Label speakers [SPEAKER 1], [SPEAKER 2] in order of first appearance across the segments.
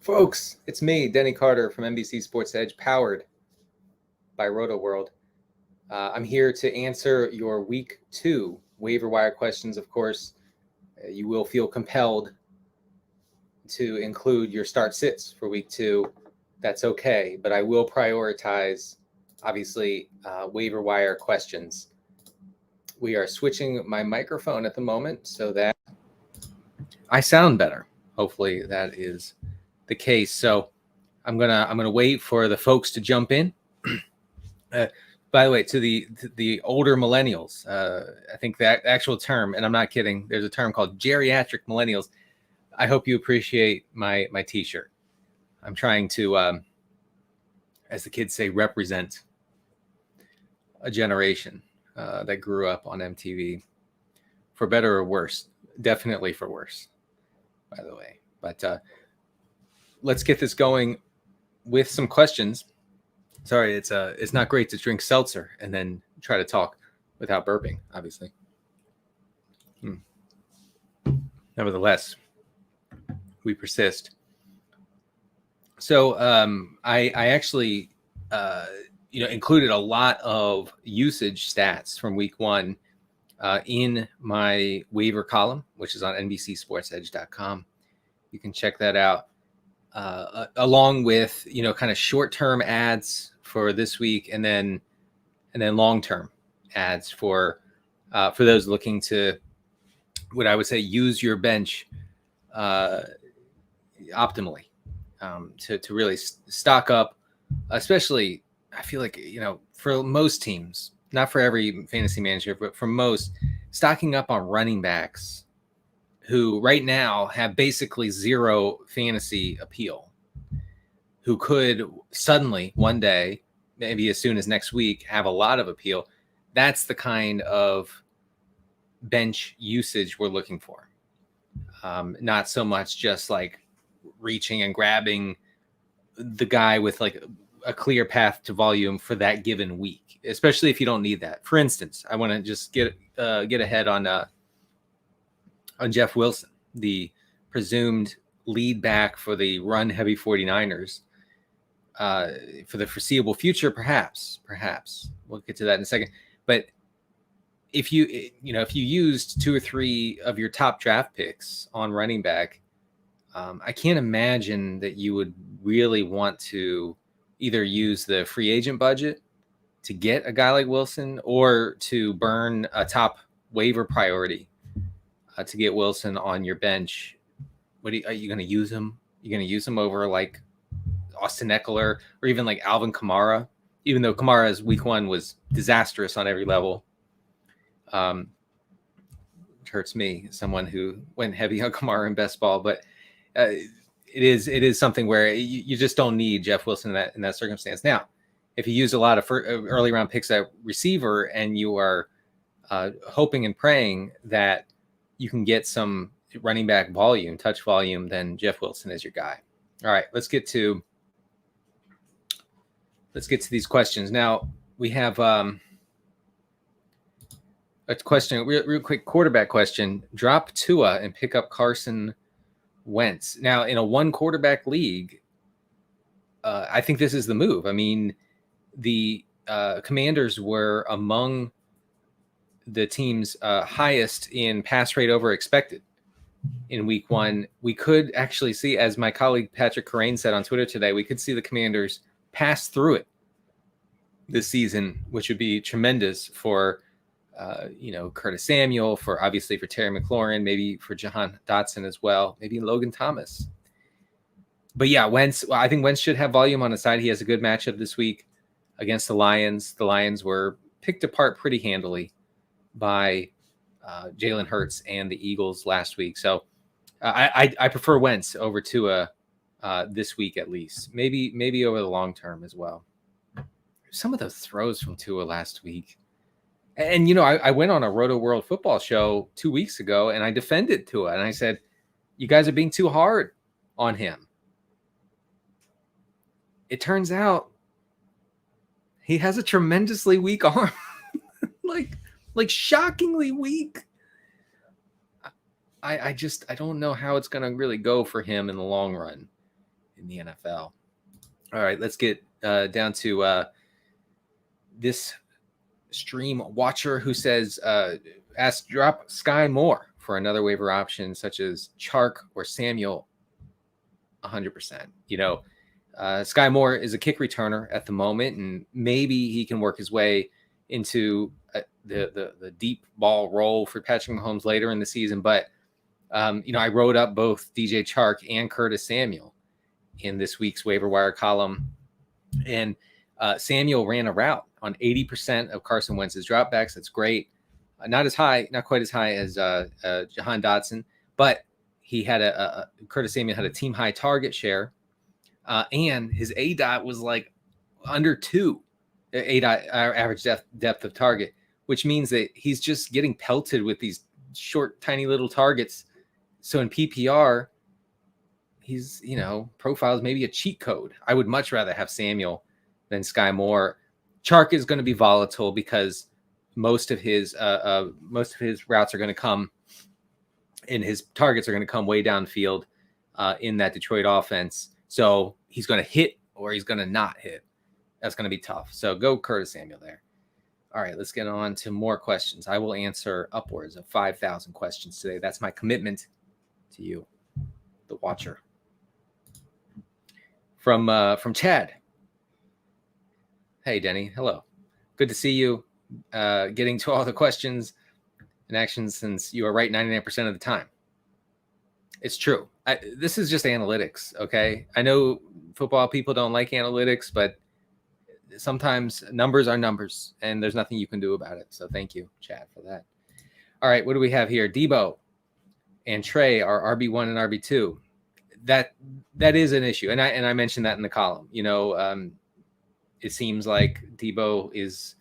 [SPEAKER 1] Folks, it's me, Denny Carter from NBC Sports Edge, powered by Rotoworld. I'm here to answer your Week 2 waiver wire questions. Of course, you will feel compelled to include your start sits for Week 2. That's okay, but I will prioritize, obviously, waiver wire questions. We are switching my microphone at the moment so that I sound better. Hopefully that is the case. So I'm gonna wait for the folks to jump in. By the way, to the older millennials, I think that actual term, and I'm not kidding, there's a term called geriatric millennials. I hope you appreciate my T-shirt. I'm trying to, as the kids say, represent a generation that grew up on MTV, for better or worse. Definitely for worse, by the way. But let's get this going with some questions. Sorry, it's not great to drink seltzer and then try to talk without burping, obviously. Nevertheless, we persist. So I actually included a lot of usage stats from Week 1 in my waiver column, which is on NBCSportsEdge.com. You can check that out, along with kind of short-term ads for this week, and then long-term ads for those looking to, what I would say, use your bench optimally, to really stock up, especially. I feel like for most teams, not for every fantasy manager, but for most, stocking up on running backs who right now have basically zero fantasy appeal, who could suddenly one day, maybe as soon as next week, have a lot of appeal. That's the kind of bench usage we're looking for. Not so much just like reaching and grabbing the guy with like a clear path to volume for that given week, especially if you don't need that. For instance, I want to just get ahead on Jeff Wilson, the presumed lead back for the run-heavy 49ers for the foreseeable future. Perhaps we'll get to that in a second. But if you used 2 or 3 of your top draft picks on running back, I can't imagine that you would really want to either use the free agent budget to get a guy like Wilson, or to burn a top waiver priority to get Wilson on your bench. Are you going to use him? You're going to use him over like Austin Eckler or even like Alvin Kamara, even though Kamara's Week 1 was disastrous on every level. It hurts me, someone who went heavy on Kamara in best ball, but it is something where you just don't need Jeff Wilson in that circumstance. Now, if you use a lot of early round picks at receiver and you are hoping and praying that you can get some running back volume, touch volume, then Jeff Wilson is your guy. All right, let's get to these questions. Now, we have a question, real quick quarterback question. Drop Tua and pick up Carson Wentz. Now, in a 1 quarterback league, I think this is the move. I mean, the Commanders were among the team's highest in pass rate over expected in Week 1. We could actually see, as my colleague Patrick Corain said on Twitter today, we could see the Commanders pass through it this season, which would be tremendous for Curtis Samuel, for Terry McLaurin, maybe for Jahan Dotson as well, maybe Logan Thomas. But yeah, Wentz, I think Wentz should have volume on his side. He has a good matchup this week against the Lions. The Lions were picked apart pretty handily by Jalen Hurts and the Eagles last week. So I prefer Wentz over Tua this week at least. Maybe over the long term as well. Some of those throws from Tua last week. And, I went on a Rotoworld football show 2 weeks ago and I defended Tua. And I said, you guys are being too hard on him. It turns out he has a tremendously weak arm. like shockingly weak. I don't know how it's going to really go for him in the long run. in the NFL. All right, let's get down to this stream watcher who says, ask drop Sky Moore for another waiver option such as Chark or Samuel. 100%. You know, Sky Moore is a kick returner at the moment, and maybe he can work his way into the deep ball role for Patrick Mahomes later in the season. But, you know, I wrote up both DJ Chark and Curtis Samuel in this week's waiver wire column. And Samuel ran a route on 80% of Carson Wentz's dropbacks. That's great. Not quite as high as Jahan Dotson, but he had Curtis Samuel had a team high target share, and his ADOT was like under 2 ADOT average depth of target, which means that he's just getting pelted with these short, tiny little targets. So in PPR, he's, you know, profiles maybe a cheat code. I would much rather have Samuel than Sky Moore. Chark is going to be volatile because most of his routes are going to come, and his targets are going to come way downfield in that Detroit offense. So he's going to hit or he's going to not hit. That's going to be tough. So go Curtis Samuel there. All right, let's get on to more questions. I will answer upwards of 5,000 questions today. That's my commitment to you, the watcher. From Chad. Hey, Denny. Hello. Good to see you. Getting to all the questions and actions since you are right 99% of the time. It's true. This is just analytics, okay? I know football people don't like analytics, but sometimes numbers are numbers, and there's nothing you can do about it. So thank you, Chad, for that. All right, what do we have here? Debo and Trey are RB1 and RB2. That is an issue, and I mentioned that in the column. You know, it seems like Debo is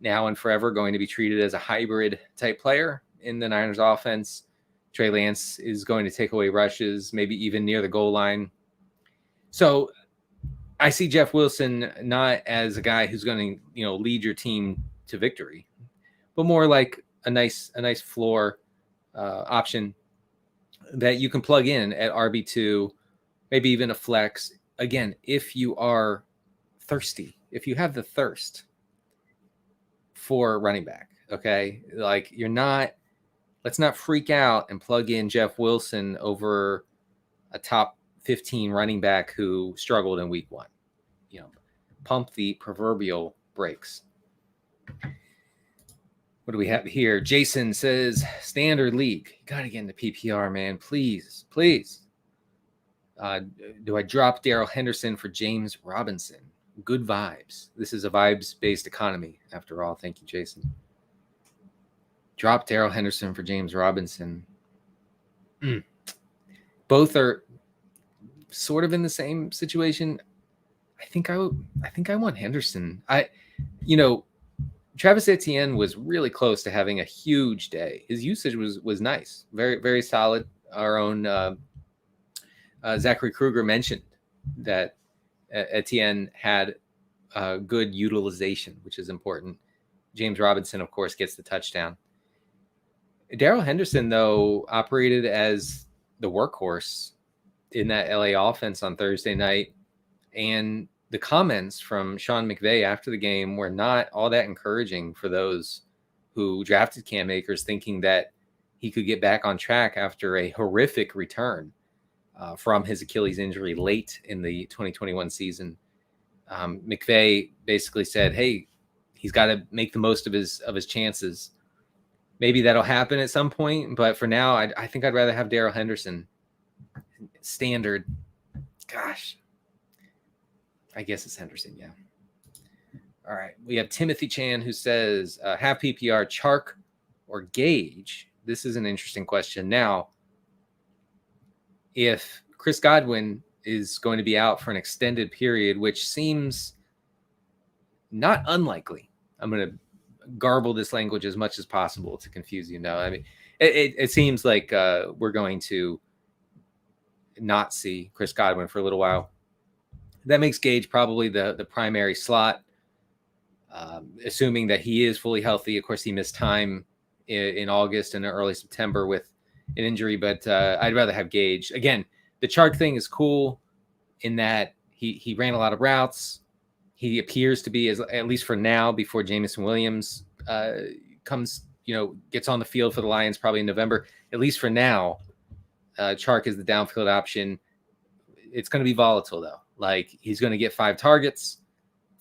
[SPEAKER 1] now and forever going to be treated as a hybrid type player in the Niners offense. Trey Lance is going to take away rushes, maybe even near the goal line. So I see Jeff Wilson not as a guy who's going to, you know, lead your team to victory, but more like a nice floor option that you can plug in at RB2, maybe even a flex. Again, if you are thirsty, if you have the thirst for running back, okay? Like let's not freak out and plug in Jeff Wilson over a top 15 running back who struggled in week 1. You know, pump the proverbial brakes. What do we have here? Jason says, standard league. Got to get into PPR, man. Please. Do I drop Darrell Henderson for James Robinson? Good vibes. This is a vibes-based economy, after all. Thank you, Jason. Drop Darrell Henderson for James Robinson. Both are sort of in the same situation. I think I want Henderson. Travis Etienne was really close to having a huge day. His usage was nice, very, very solid. Our own Zachary Kruger mentioned that Etienne had good utilization, which is important. James Robinson, of course, gets the touchdown. Darrell Henderson, though, operated as the workhorse in that LA offense on Thursday night. And the comments from Sean McVay after the game were not all that encouraging for those who drafted Cam Akers, thinking that he could get back on track after a horrific return from his Achilles injury late in the 2021 season. McVay basically said, hey, he's got to make the most of his chances. Maybe that'll happen at some point, but for now, I think I'd rather have Darrell Henderson. Standard. Gosh. I guess it's Henderson, yeah. All right. We have Timothy Chan who says, have PPR Chark or Gage? This is an interesting question. Now, if Chris Godwin is going to be out for an extended period, which seems not unlikely, I'm going to garble this language as much as possible to confuse you. No, I mean, it seems like we're going to not see Chris Godwin for a little while. That makes Gage probably the primary slot, assuming that he is fully healthy. Of course, he missed time in August and early September with an injury, but I'd rather have Gage. Again, the Chark thing is cool in that he ran a lot of routes. He appears to be, at least for now, before Jameson Williams comes, gets on the field for the Lions probably in November. At least for now, Chark is the downfield option. It's going to be volatile, though. Like, he's going to get 5 targets.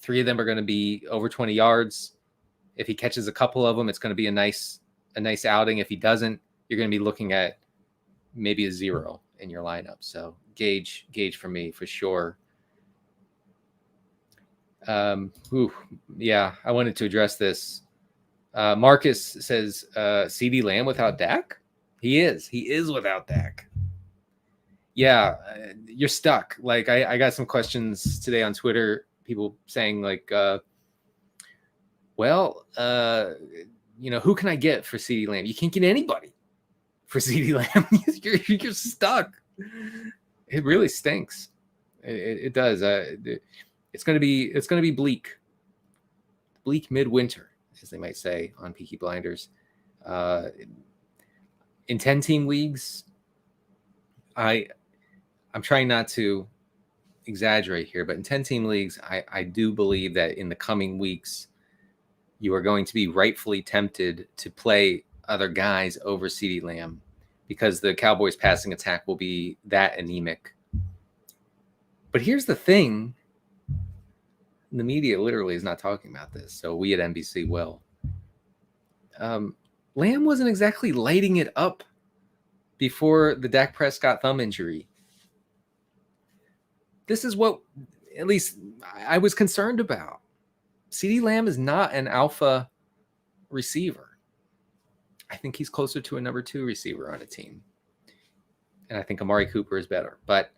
[SPEAKER 1] 3 of them are going to be over 20 yards. If he catches a couple of them, it's going to be a nice outing. If he doesn't, you're going to be looking at maybe a 0 in your lineup. So Gage for me for sure. Yeah, I wanted to address this. Marcus says Cd Lam without Dak. He is without Dak. Yeah, you're stuck. Like, I got some questions today on Twitter. People saying like, who can I get for Cd Lam? You can't get anybody for Cd Lam. you're stuck. It really stinks. It does. It's going to be bleak midwinter, as they might say on Peaky Blinders. In 10-team leagues, I'm trying not to exaggerate here, but in 10-team leagues, I do believe that in the coming weeks, you are going to be rightfully tempted to play other guys over Cd Lam because the Cowboys' passing attack will be that anemic. But here's the thing. The media literally is not talking about this, so we at NBC will. Lamb wasn't exactly lighting it up before the Dak Prescott thumb injury. This is what, at least, I was concerned about. Cd Lamb is not an alpha receiver. I think he's closer to a number 2 receiver on a team. And I think Amari Cooper is better. But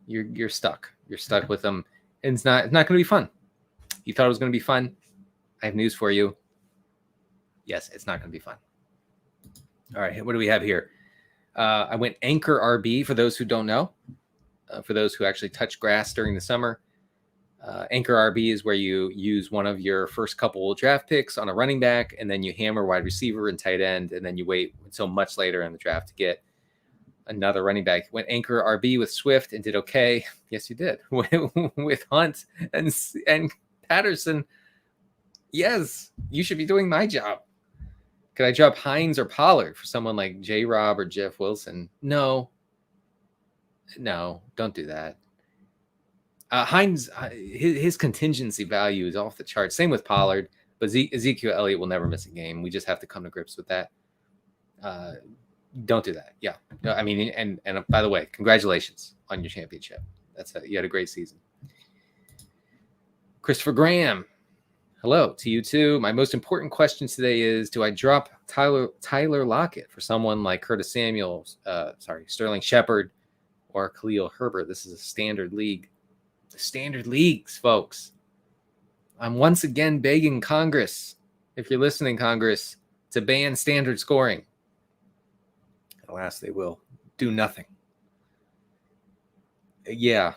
[SPEAKER 1] you're stuck. You're stuck with him. And it's not going to be fun. You thought it was going to be fun? I have news for you. Yes, it's not going to be fun. All right, what do we have here? I went anchor RB for those who don't know. For those who actually touch grass during the summer. Anchor RB is where you use one of your first couple draft picks on a running back, and then you hammer wide receiver and tight end, and then you wait until much later in the draft to get another running back. Went anchor RB with Swift and did okay. Yes, you did. With Hunt and Patterson. Yes, you should be doing my job. Could I drop Hines or Pollard for someone like J-Rob or Jeff Wilson? No, don't do that. Hines, his contingency value is off the chart. Same with Pollard, but Ezekiel Elliott will never miss a game. We just have to come to grips with that. Don't do that. Yeah. No, I mean, and by the way, congratulations on your championship. You had a great season. Christopher Graham. Hello to you too. My most important question today is, do I drop Tyler Lockett for someone like Curtis Samuel, Sterling Shepard, or Khalil Herbert? This is a standard league. The standard leagues, folks. I'm once again begging Congress, if you're listening, Congress, to ban standard scoring. Alas, they will do nothing. Yeah.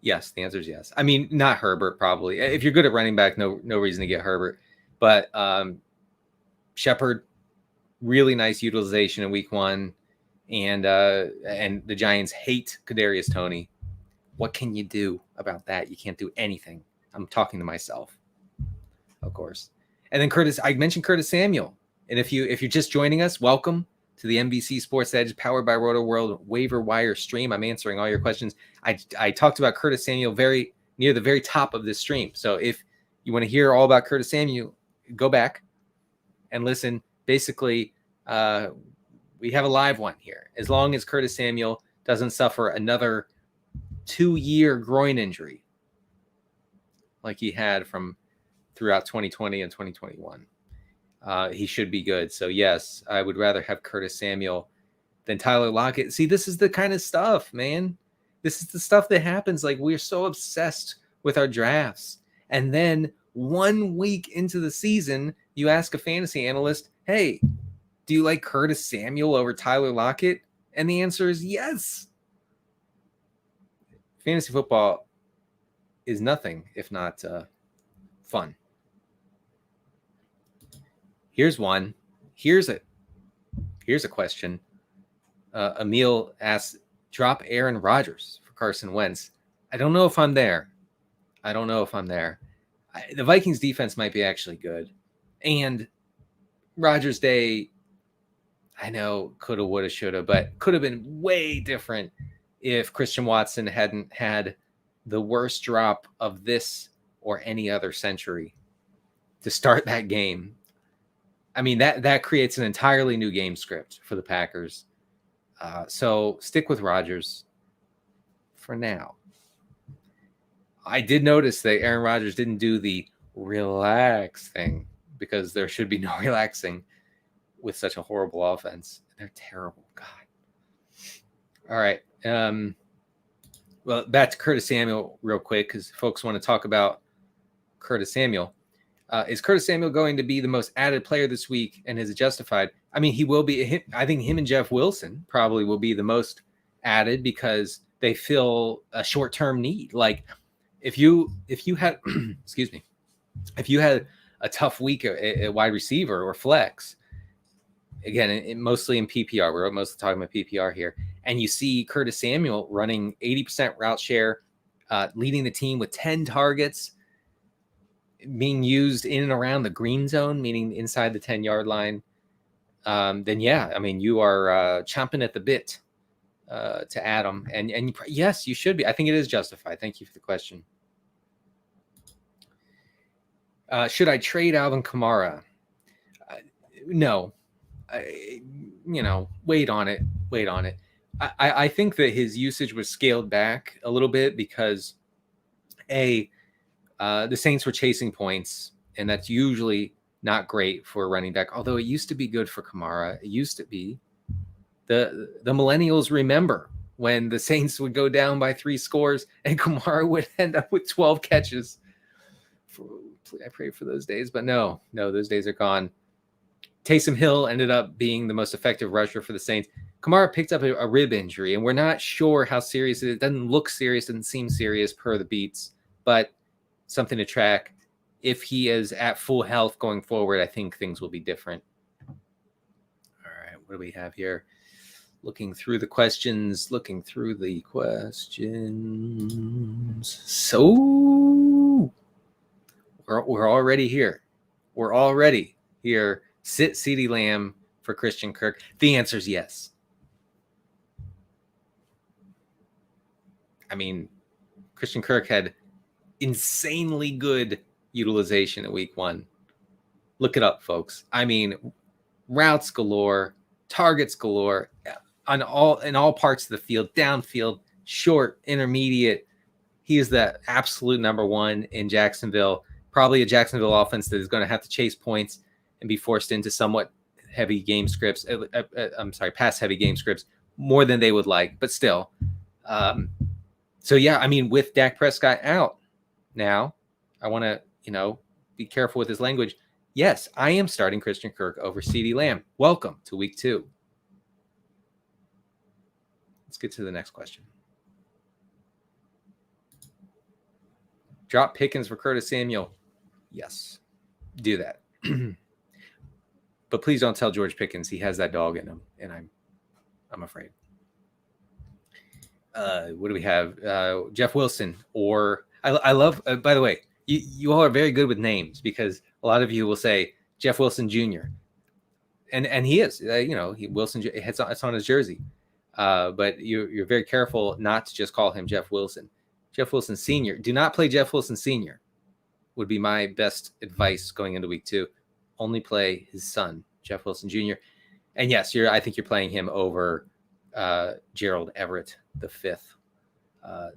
[SPEAKER 1] Yes, the answer is yes. I mean, not Herbert, probably. If you're good at running back, no reason to get Herbert. But Shepard, really nice utilization in week 1. And the Giants hate Kadarius Toney. What can you do about that? You can't do anything. I'm talking to myself, of course. And then I mentioned Curtis Samuel. And if you're just joining us, welcome to the NBC Sports Edge powered by Rotoworld waiver wire stream. I'm answering all your questions. I talked about Curtis Samuel very near the very top of this stream. So if you want to hear all about Curtis Samuel, go back and listen. Basically, we have a live one here. As long as Curtis Samuel doesn't suffer another 2-year groin injury like he had from throughout 2020 and 2021. He should be good. So, yes, I would rather have Curtis Samuel than Tyler Lockett. See, this is the kind of stuff, man. This is the stuff that happens. Like, we're so obsessed with our drafts. And then 1 week into the season, you ask a fantasy analyst, hey, do you like Curtis Samuel over Tyler Lockett? And the answer is yes. Fantasy football is nothing if not fun. Here's one. Here's a question. Emil asks, drop Aaron Rodgers for Carson Wentz. I don't know if I'm there. The Vikings defense might be actually good. And Rodgers Day, I know, coulda, woulda, shoulda, but could have been way different if Christian Watson hadn't had the worst drop of this or any other century to start that game. I mean, that creates an entirely new game script for the Packers. So stick with Rodgers for now. I did notice that Aaron Rodgers didn't do the relax thing because there should be no relaxing with such a horrible offense. They're terrible. God. All right. Well, back to Curtis Samuel real quick because folks want to talk about Curtis Samuel. Is Curtis Samuel going to be the most added player this week, and is it justified? I mean, he will be. I think him and Jeff Wilson probably will be the most added because they fill a short-term need. Like if you had, excuse me, if you had a tough week at wide receiver or flex, again, mostly in PPR, we're mostly talking about PPR here, and you see Curtis Samuel running 80% route share, leading the team with 10 targets, being used in and around the green zone, meaning inside the 10-yard line, then yeah, I mean, you are chomping at the bit to add him. And yes, you should be. I think it is justified. Thank you for the question. Should I trade Alvin Kamara? No. Wait on it. I think that his usage was scaled back a little bit because the Saints were chasing points, and that's usually not great for a running back. Although it used to be good for Kamara. It used to be. The millennials remember when the Saints would go down by 3 scores and Kamara would end up with 12 catches. I pray for those days, but no, those days are gone. Taysom Hill ended up being the most effective rusher for the Saints. Kamara picked up a rib injury, and we're not sure how serious it is. It doesn't look serious, doesn't seem serious per the beats, but something to track. If he is at full health going forward, I think things will be different. All right, what do we have here? Looking through the questions. So we're already here. Sit Cd Lam for Christian Kirk. The answer is yes. I mean, Christian Kirk had insanely good utilization at week 1. Look it up, folks. I mean, routes galore, targets galore, in all parts of the field, downfield, short, intermediate. He is the absolute number 1 in Jacksonville. Probably a Jacksonville offense that is going to have to chase points and be forced into somewhat heavy game scripts. Pass-heavy game scripts more than they would like, but still. So yeah, I mean, with Dak Prescott out now, I want to, be careful with his language. Yes, I am starting Christian Kirk over Cd Lam. Welcome to week 2. Let's get to the next question. Drop Pickens for Curtis Samuel. Yes, do that. But please don't tell George Pickens he has that dog in him, and I'm afraid. What do we have? Jeff Wilson, or I love. By the way, you all are very good with names because a lot of you will say Jeff Wilson Jr. and he is. Wilson. It's on his jersey. But you're very careful not to just call him Jeff Wilson. Jeff Wilson Sr. Do not play Jeff Wilson Sr. would be my best advice going into week 2. Only play his son, Jeff Wilson Jr. And yes, I think you're playing him over Gerald Everett the 5th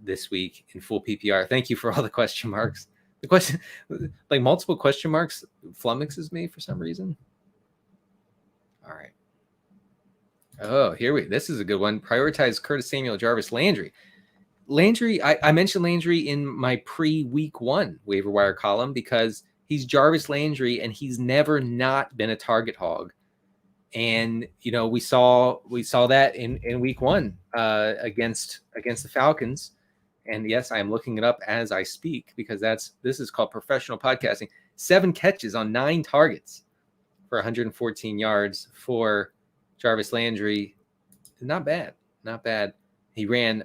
[SPEAKER 1] this week in full PPR. Thank you for all the question marks. The question, like multiple question marks, flummoxes me for some reason. All right. Oh, this is a good one. Prioritize Curtis Samuel, Jarvis Landry. Landry, I mentioned Landry in my pre-week 1 waiver wire column because he's Jarvis Landry and he's never not been a target hog. And, we saw that in week 1 against the Falcons. And yes, I am looking it up as I speak because this is called professional podcasting. 7 catches on 9 targets for 114 yards for Jarvis Landry. not bad. Not bad. He ran,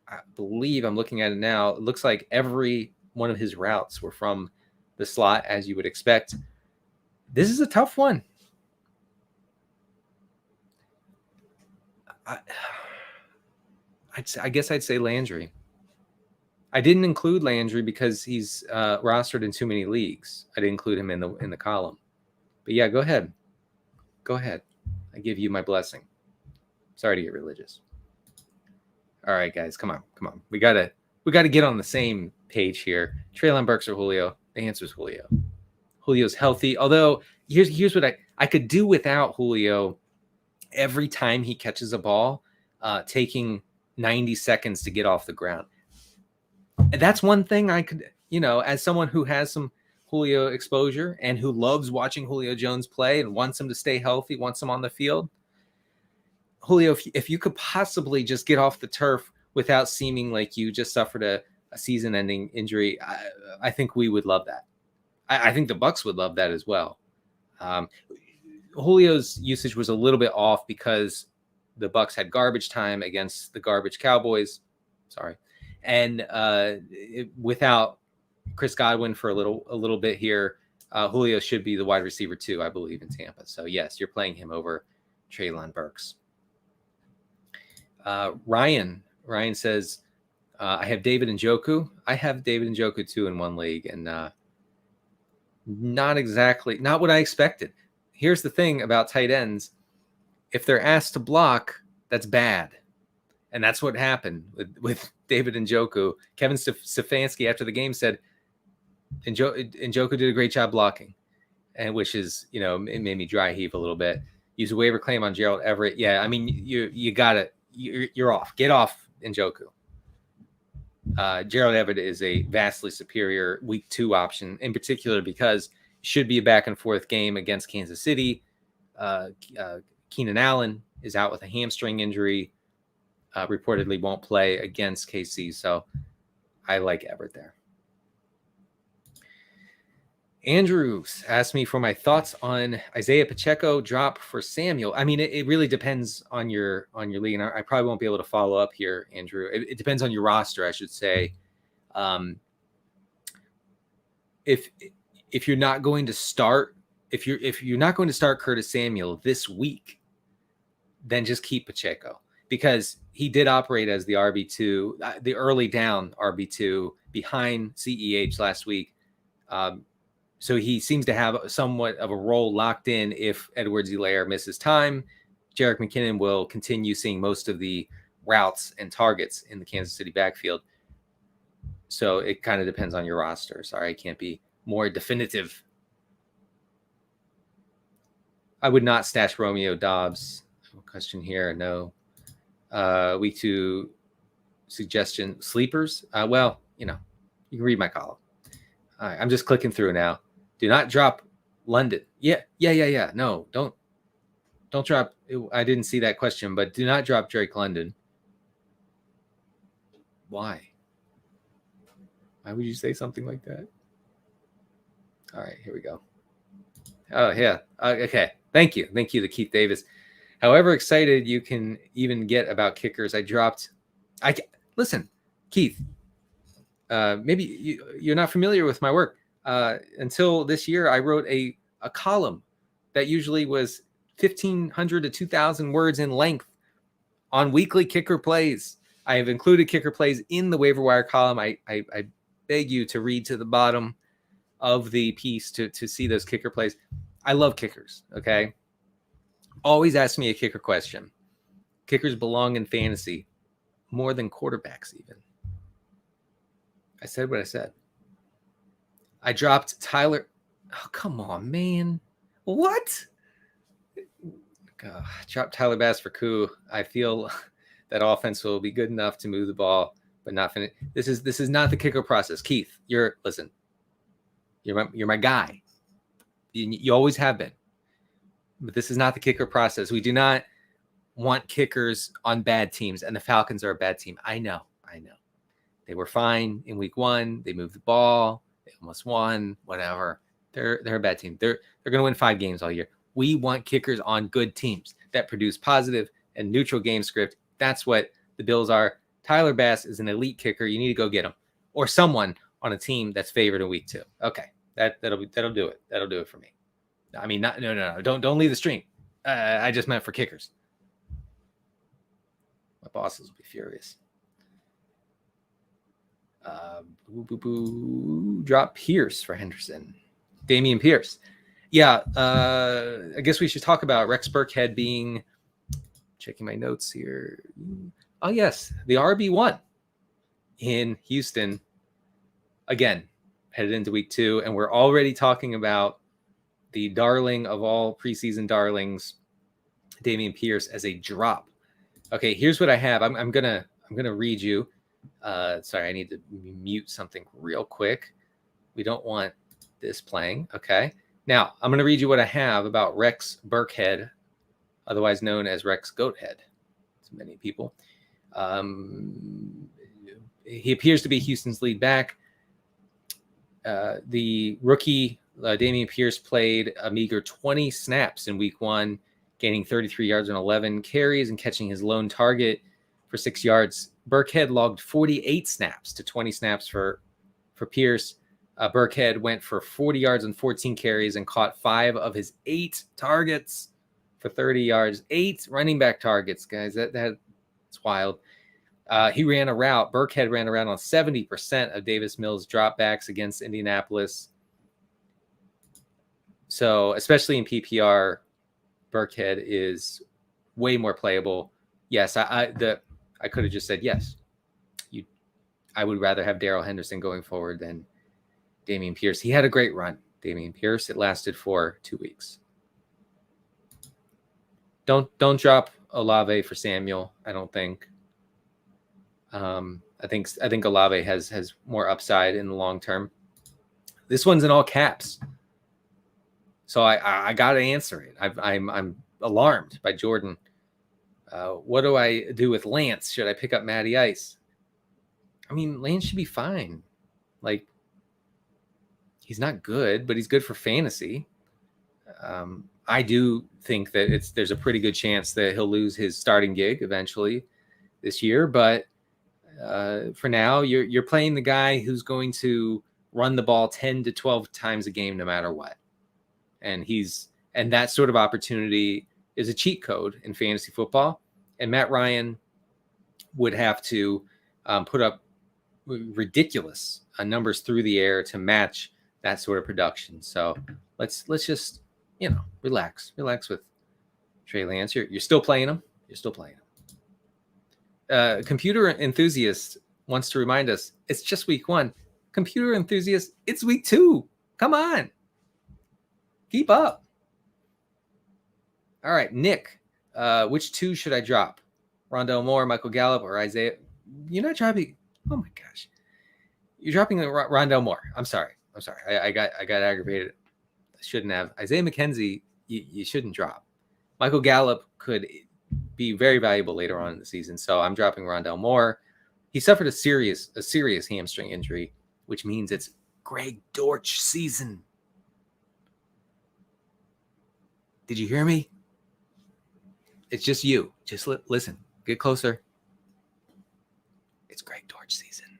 [SPEAKER 1] I believe I'm looking at it now. It looks like every one of his routes were from the slot, as you would expect. This is a tough one. I guess I'd say Landry. I didn't include Landry because he's rostered in too many leagues. I didn't include him in the column. But yeah, go ahead. Go ahead. I give you my blessing. Sorry to get religious. All right, guys, come on. We gotta get on the same page here. Treylon Burks or Julio? The answer is Julio. Julio's healthy. Although here's what I could do without Julio. Every time he catches a ball, taking 90 seconds to get off the ground. And that's one thing I could, as someone who has some Julio exposure and who loves watching Julio Jones play and wants him to stay healthy, wants him on the field. Julio, if you could possibly just get off the turf without seeming like you just suffered a season-ending injury, I think we would love that. I think the Bucs would love that as well. Julio's usage was a little bit off because the Bucs had garbage time against the garbage Cowboys. Sorry. And without Chris Godwin for a little bit here, Julio should be the wide receiver too, I believe, in Tampa. So yes, you're playing him over Treylon Burks. Ryan says, I have David Njoku. I have David Njoku too in one league, and not what I expected. Here's the thing about tight ends. If they're asked to block, that's bad. And that's what happened with David Njoku. Kevin Stefanski after the game said, Njoku did a great job blocking, and which is, it made me dry heave a little bit. Use a waiver claim on Gerald Everett. Yeah, I mean, you got it. You're off. Get off Njoku. Gerald Everett is a vastly superior week 2 option, in particular because it should be a back and forth game against Kansas City. Keenan Allen is out with a hamstring injury. Reportedly won't play against KC, so I like Everett there. Andrew asked me for my thoughts on Isaiah Pacheco drop for Samuel. I mean, it really depends on your league, and I probably won't be able to follow up here, Andrew. It depends on your roster, I should say. If you're not going to start, if you're not going to start Curtis Samuel this week, then just keep Pacheco, because he did operate as the RB2, the early down RB2 behind CEH last week. So he seems to have somewhat of a role locked in if Edwards-Helaire misses time. Jerick McKinnon will continue seeing most of the routes and targets in the Kansas City backfield. So it kind of depends on your roster. Sorry, I can't be more definitive. I would not stash Romeo Doubs. Question here, no. Week 2 suggestion, sleepers. Well, you can read my column. All right, I'm just clicking through now. Do not drop London. Yeah. No, don't drop. I didn't see that question, but do not drop Drake London. Why? Why would you say something like that? All right, here we go. Oh, yeah. Okay. Thank you to Keith Davis. However excited you can even get about kickers, listen, Keith, maybe you're not familiar with my work. Until this year, I wrote a column that usually was 1,500 to 2,000 words in length on weekly kicker plays. I have included kicker plays in the waiver wire column. I beg you to read to the bottom of the piece to see those kicker plays. I love kickers, okay? Always ask me a kicker question. Kickers belong in fantasy more than quarterbacks even. I said what I said. I dropped Tyler. Oh, come on, man. What? Dropped Tyler Bass for Koo. I feel that offense will be good enough to move the ball, but not finish. This is not the kicker process. Keith, you're my guy. You always have been. But this is not the kicker process. We do not want kickers on bad teams, and the Falcons are a bad team. I know. They were fine in week 1. They moved the ball. They almost won. Whatever. They're a bad team. They're going to win 5 games all year. We want kickers on good teams that produce positive and neutral game script. That's what the Bills are. Tyler Bass is an elite kicker. You need to go get him, or someone on a team that's favored in week 2. Okay, that'll do it. That'll do it for me. I mean, no. Don't leave the stream. I just meant for kickers. My bosses will be furious. Drop Pierce for Henderson. Damien Pierce. Yeah, I guess we should talk about Rex Burkhead being, checking my notes here. Oh, yes, the RB1 in Houston. Again, headed into week 2, and we're already talking about the darling of all preseason darlings, Damien Pierce, as a drop. Okay, here's what I have. I'm gonna read you. Sorry, I need to mute something real quick. We don't want this playing. Okay. Now, I'm going to read you what I have about Rex Burkhead, otherwise known as Rex Goathead to many people. He appears to be Houston's lead back. The rookie, Damien Pierce, played a meager 20 snaps in week 1, gaining 33 yards and 11 carries and catching his lone target for 6 yards. Burkhead logged 48 snaps to 20 snaps for Pierce. Burkhead went for 40 yards and 14 carries and caught 5 of his 8 targets for 30 yards. 8 running back targets, guys. That's wild. He ran a route. Burkhead ran around on 70% of Davis Mills' dropbacks against Indianapolis. So, especially in PPR, Burkhead is way more playable. Yes, I could have just said yes. I would rather have Darrell Henderson going forward than Damien Pierce. He had a great run, Damien Pierce. It lasted for 2 weeks. Don't drop Olave for Samuel, I don't think. I think Olave has more upside in the long term. This one's in all caps, so I got to answer it. I'm alarmed by Jordan. What do I do with Lance? Should I pick up Matty Ice? I mean, Lance should be fine. Like, he's not good, but he's good for fantasy. I do think that there's a pretty good chance that he'll lose his starting gig eventually this year. But for now, you're playing the guy who's going to run the ball 10 to 12 times a game, no matter what. And that sort of opportunity is a cheat code in fantasy football. And Matt Ryan would have to put up ridiculous numbers through the air to match that sort of production. So let's just, relax with Trey Lance. You're still playing him. Computer enthusiast wants to remind us it's just week 1. Computer enthusiast, it's week 2. Come on, keep up. All right, Nick, which 2 should I drop? Rondell Moore, Michael Gallup, or Isaiah? You're not dropping. Oh my gosh, you're dropping Rondell Moore. I'm sorry. I got aggravated. I shouldn't have. Isaiah McKenzie, you shouldn't drop. Michael Gallup could be very valuable later on in the season, so I'm dropping Rondell Moore. He suffered a serious hamstring injury, which means it's Greg Dortch season. Did you hear me? It's just you. Just listen. Get closer. It's Greg Dortch season.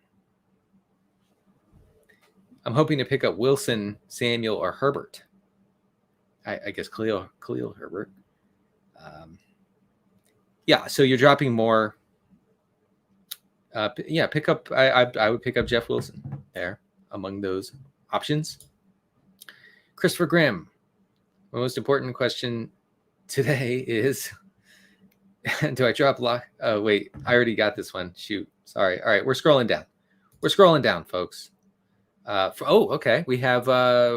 [SPEAKER 1] I'm hoping to pick up Wilson, Samuel, or Herbert. I guess Khalil Herbert. Yeah, so you're dropping more. Pick up. I would pick up Jeff Wilson there among those options. Christopher Grimm. My most important question today is, do I drop lock? Oh, wait, I already got this one. Shoot. Sorry. All right, we're scrolling down, folks. Okay. We have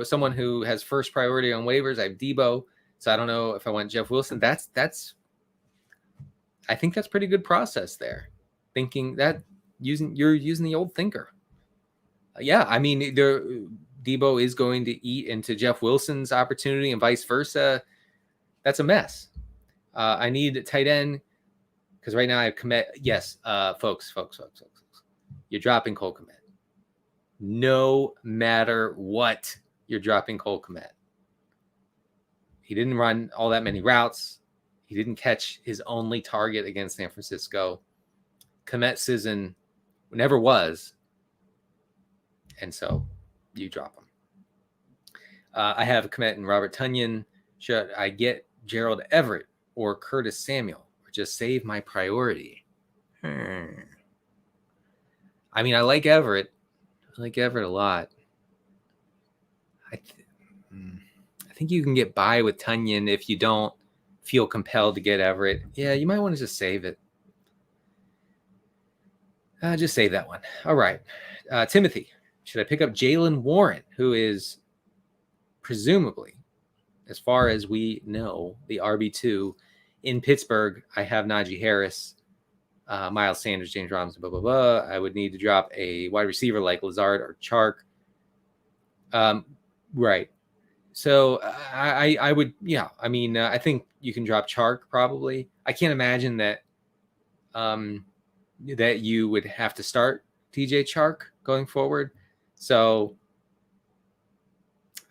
[SPEAKER 1] someone who has first priority on waivers. I have Debo, so I don't know if I want Jeff Wilson. I think that's pretty good process there. Thinking that you're using the old thinker. I mean, Debo is going to eat into Jeff Wilson's opportunity and vice versa. That's a mess. I need a tight end because right now I have Kmet. Yes, folks. You're dropping Cole Kmet. No matter what, you're dropping Cole Kmet. He didn't run all that many routes. He didn't catch his only target against San Francisco. Kmet season never was. And so you drop him. I have Kmet and Robert Tonyan. Should I get Gerald Everett or Curtis Samuel, or just save my priority? I mean, I like Everett. I like Everett a lot. I think you can get by with Tonyan if you don't feel compelled to get Everett. Yeah, you might want to just save it. Just save that one. All right. Timothy, should I pick up Jalen Warren, who is presumably, as far as we know, the RB2 in Pittsburgh? I have Najee Harris, Miles Sanders, James Robinson, blah, blah, blah. I would need to drop a wide receiver like Lazard or Chark. Right. So I would, yeah. I mean, I think you can drop Chark probably. I can't imagine that that you would have to start DJ Chark going forward. So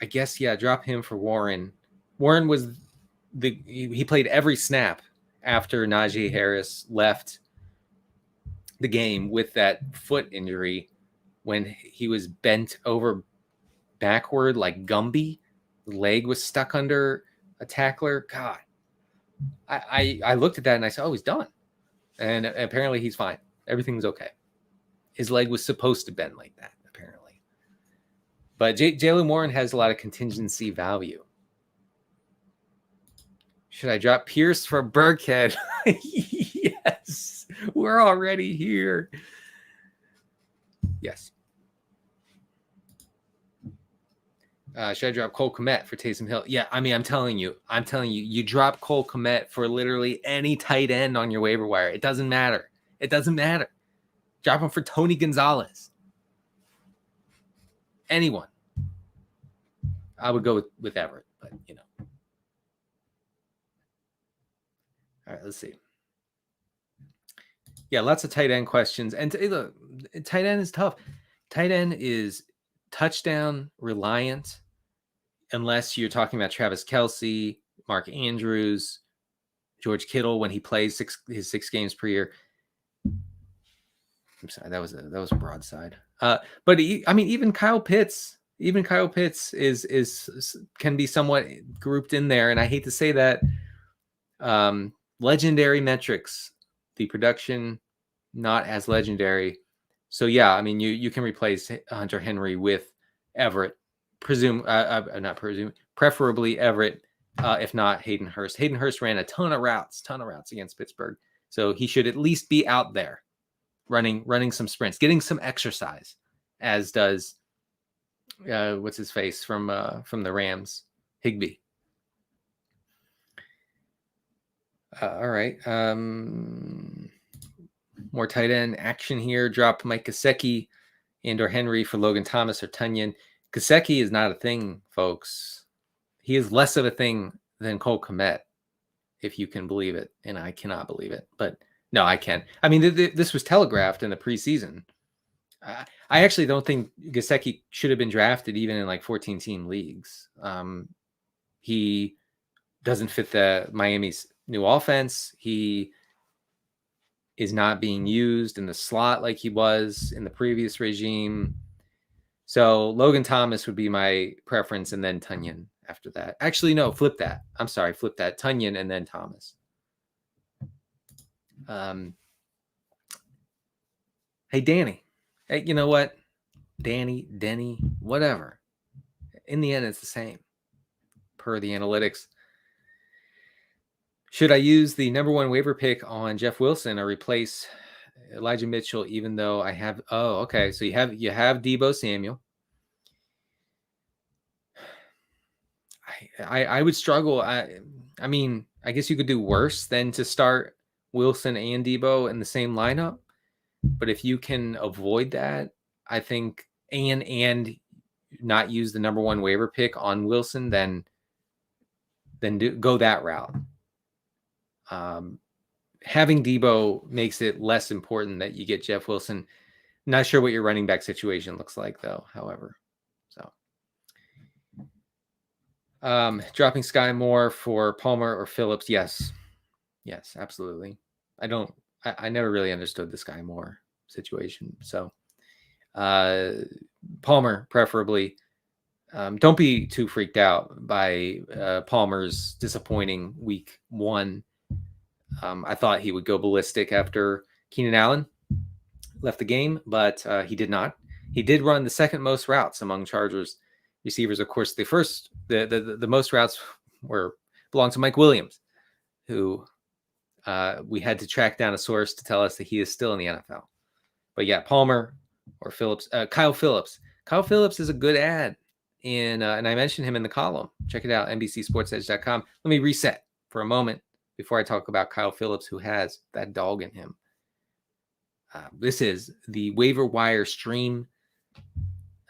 [SPEAKER 1] I guess, yeah, drop him for Warren. Warren was he played every snap after Najee Harris left the game with that foot injury when he was bent over backward like Gumby. The leg was stuck under a tackler. God, I looked at that and I said, oh, he's done. And apparently he's fine. Everything's okay. His leg was supposed to bend like that, apparently. But Jalen Warren has a lot of contingency value. Should I drop Pierce for Burkhead? Yes, we're already here. Yes. Should I drop Cole Kmet for Taysom Hill? Yeah, I mean, I'm telling you, you drop Cole Kmet for literally any tight end on your waiver wire. It doesn't matter. It doesn't matter. Drop him for Tony Gonzalez. Anyone. I would go with Everett, but you know. All right, let's see. Yeah, lots of tight end questions. And look, tight end is tough. Tight end is touchdown reliant, unless you're talking about Travis Kelce, Mark Andrews, George Kittle when he plays his 6 games per year. I'm sorry, that was a broadside. But I mean, even Kyle Pitts is can be somewhat grouped in there, and I hate to say that. Legendary metrics, the production not as legendary. So yeah, I mean, you can replace Hunter Henry with Everett. Preferably Everett, if not Hayden Hurst. Hayden Hurst ran a ton of routes against Pittsburgh, so he should at least be out there running some sprints, getting some exercise, as does what's his face from the Rams, Higbee. All right. More tight end action here. Drop Mike Gesicki and or Henry for Logan Thomas or Tonyan. Gesicki is not a thing, folks. He is less of a thing than Cole Kmet, if you can believe it. And I cannot believe it. But no, I can. I mean, this was telegraphed in the preseason. I actually don't think Gesicki should have been drafted even in like 14-team leagues. He doesn't fit the Miami's new offense. He is not being used in the slot like he was in the previous regime. So Logan Thomas would be my preference, and then Tonyan after that. Actually, no, flip that. I'm sorry, flip that. Tonyan and then Thomas. Hey, Danny. Hey, you know what? Denny, whatever. In the end, it's the same per the analytics. Should I use the number 1 waiver pick on Jeff Wilson or replace Elijah Mitchell, even though I have... Oh, okay. So you have Deebo Samuel. I would struggle. I mean, I guess you could do worse than to start Wilson and Deebo in the same lineup. But if you can avoid that, I think, and not use the number 1 waiver pick on Wilson, then go that route. Having Deebo makes it less important that you get Jeff Wilson. Not sure what your running back situation looks like, though, however. So, dropping Sky Moore for Palmer or Phillips, yes. Yes, absolutely. I never really understood the Sky Moore situation. So Palmer, preferably. Don't be too freaked out by Palmer's disappointing week 1. I thought he would go ballistic after Keenan Allen left the game, but he did not. He did run the second most routes among Chargers receivers. Of course, the most routes belong to Mike Williams, who we had to track down a source to tell us that he is still in the NFL. But yeah, Palmer or Phillips, Kyle Phillips. Kyle Phillips is a good ad, and I mentioned him in the column. Check it out, NBCSportsEdge.com. Let me reset for a moment before I talk about Kyle Phillips, who has that dog in him. This is the waiver wire stream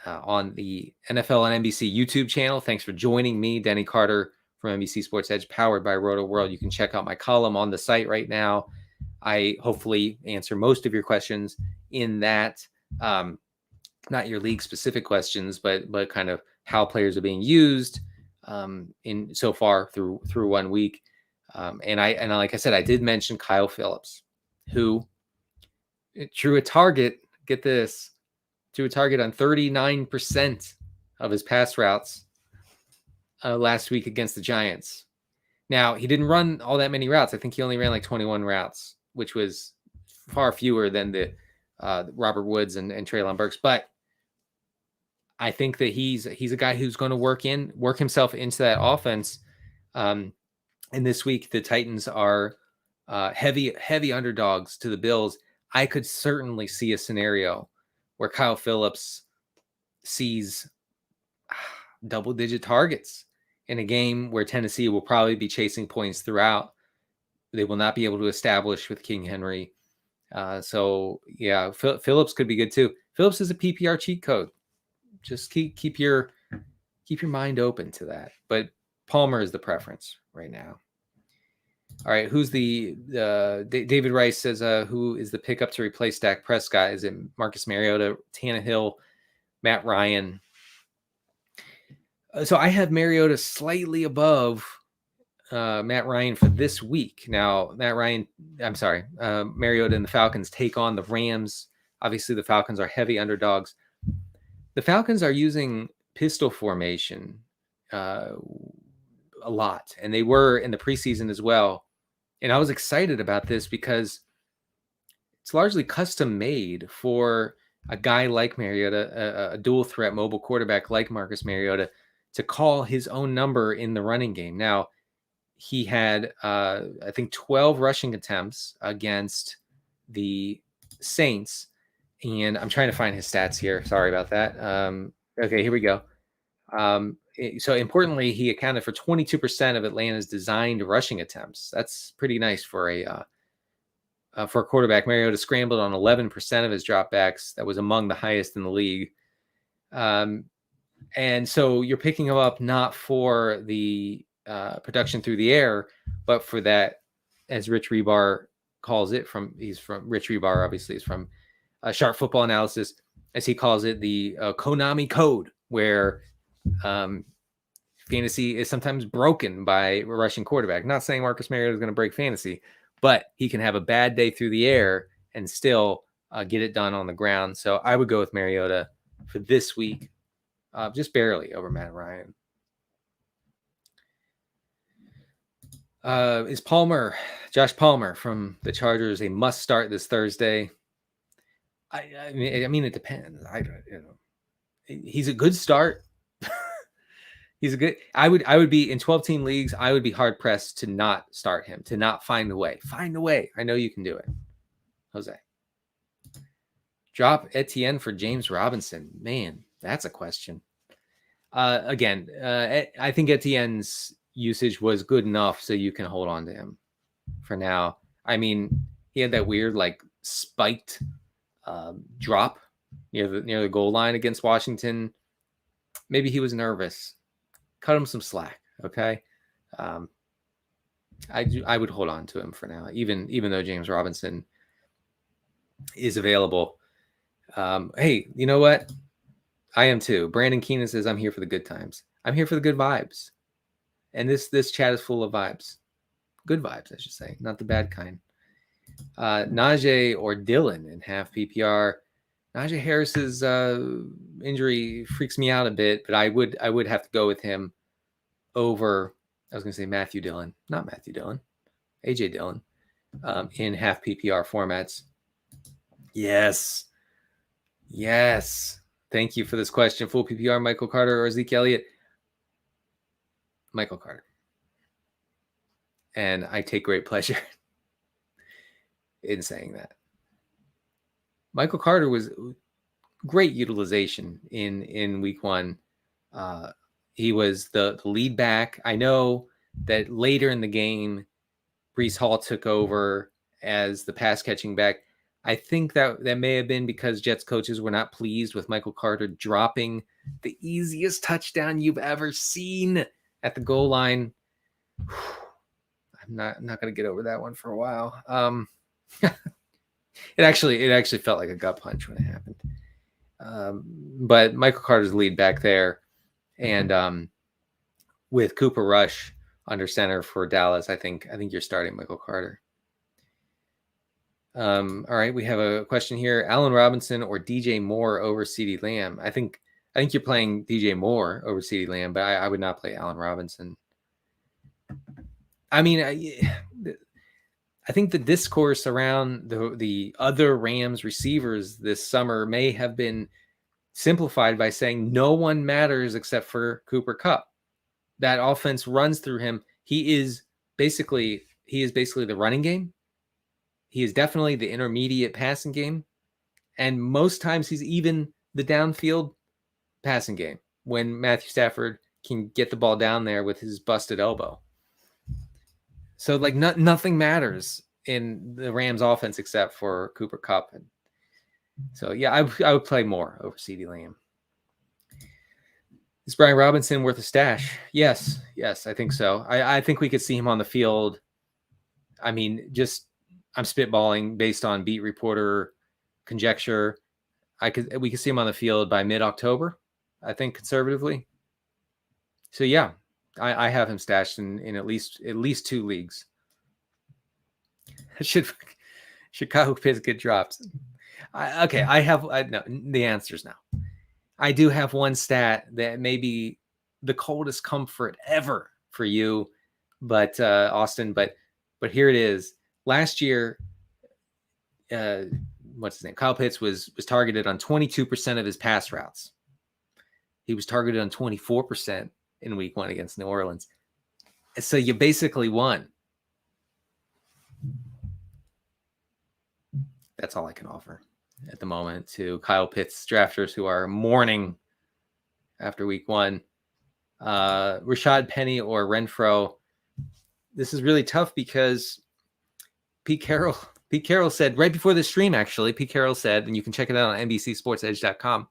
[SPEAKER 1] on the NFL and NBC YouTube channel. Thanks for joining me, Denny Carter from NBC Sports Edge, powered by Rotoworld. You can check out my column on the site right now. I hopefully answer most of your questions in that, not your league specific questions, but kind of how players are being used in so far through 1 week. And like I said, I did mention Kyle Phillips, who drew a target. Get this, drew a target on 39% of his pass routes last week against the Giants. Now, he didn't run all that many routes. I think he only ran like 21 routes, which was far fewer than the Robert Woods and Treylon Burks. But I think that he's a guy who's going to work himself into that offense. And this week, the Titans are heavy underdogs to the Bills. I could certainly see a scenario where Kyle Phillips sees double-digit targets in a game where Tennessee will probably be chasing points throughout. They will not be able to establish with King Henry. So yeah, Phillips could be good too. Phillips is a PPR cheat code. Just keep your mind open to that. But Palmer is the preference right now. All right, who's David Rice says, who is the pickup to replace Dak Prescott? Is it Marcus Mariota, Tannehill, Matt Ryan? So I have Mariota slightly above Matt Ryan for this week. Now, Mariota and the Falcons take on the Rams. Obviously, the Falcons are heavy underdogs. The Falcons are using pistol formation a lot, and they were in the preseason as well. And I was excited about this because it's largely custom made for a guy like Mariota, a dual threat mobile quarterback like Marcus Mariota, to call his own number in the running game. Now, he had, I think, 12 rushing attempts against the Saints. And I'm trying to find his stats here. Sorry about that. Okay, here we go. So importantly, he accounted for 22% of Atlanta's designed rushing attempts. That's pretty nice for a quarterback. Mariota scrambled on 11% of his dropbacks. That was among the highest in the league. And so you're picking him up not for the production through the air, but for that, as Rich Rebar calls it, Rich Rebar, obviously, is from Sharp Football Analysis, as he calls it, the Konami code, where fantasy is sometimes broken by a rushing quarterback. Not saying Marcus Mariota is going to break fantasy, but he can have a bad day through the air and still get it done on the ground. So I would go with Mariota for this week, just barely over Matt Ryan. Is Josh Palmer from the Chargers a must start this Thursday? I mean, it depends. He's a good start. I would be in 12-team leagues. I would be hard pressed to not start him, to not find a way. Find a way. I know you can do it, Jose. Drop Etienne for James Robinson. Man, that's a question. Again, I think Etienne's usage was good enough so you can hold on to him for now. I mean, he had that weird spiked drop near the goal line against Washington. Maybe he was nervous. Cut him some slack, okay? I would hold on to him for now, even though James Robinson is available. Hey, you know what? I am too. Brandon Keenan says, I'm here for the good times. I'm here for the good vibes. And this chat is full of vibes. Good vibes, I should say, not the bad kind. Najee or Dylan in half PPR. Najee Harris's injury freaks me out a bit, but I would have to go with him over. I was going to say Matthew Dillon, not Matthew Dillon, AJ Dillon, in half PPR formats. Yes. Thank you for this question. Full PPR, Michael Carter or Zeke Elliott? Michael Carter. And I take great pleasure in saying that. Michael Carter was great utilization in week 1. He was the lead back. I know that later in the game, Breece Hall took over as the pass catching back. I think that may have been because Jets coaches were not pleased with Michael Carter dropping the easiest touchdown you've ever seen at the goal line. I'm not going to get over that one for a while. It actually felt like a gut punch when it happened. But Michael Carter's lead back there, and with Cooper Rush under center for Dallas, I think you're starting Michael Carter. All right, we have a question here: Allen Robinson or DJ Moore over Cd Lam? I think you're playing DJ Moore over Cd Lam, but I would not play Allen Robinson. I mean, I think the discourse around the other Rams receivers this summer may have been simplified by saying no one matters except for Cooper Kupp. That offense runs through him. He is basically the running game. He is definitely the intermediate passing game. And most times he's even the downfield passing game when Matthew Stafford can get the ball down there with his busted elbow. So like nothing matters in the Rams offense except for Cooper Kupp. And so yeah, I would play more over CeeDee Lamb. Is Brian Robinson worth a stash? Yes, I think so. I think we could see him on the field. I mean, I'm spitballing based on beat reporter conjecture. We could see him on the field by mid-October, I think, conservatively. So yeah, I have him stashed in at least 2 leagues. Should Kyle Pitts get dropped? I have no, the answer's no. I do have one stat that may be the coldest comfort ever for you, but Austin. But here it is. Last year, what's his name? Kyle Pitts was targeted on 22% of his pass routes. He was targeted on 24% in week 1 against New Orleans. So you basically won. That's all I can offer at the moment to Kyle Pitts drafters who are mourning after week 1. Rashad Penny or Renfro. This is really tough because Pete Carroll said right before the stream, actually, Pete Carroll said, and you can check it out on NBCSportsEdge.com.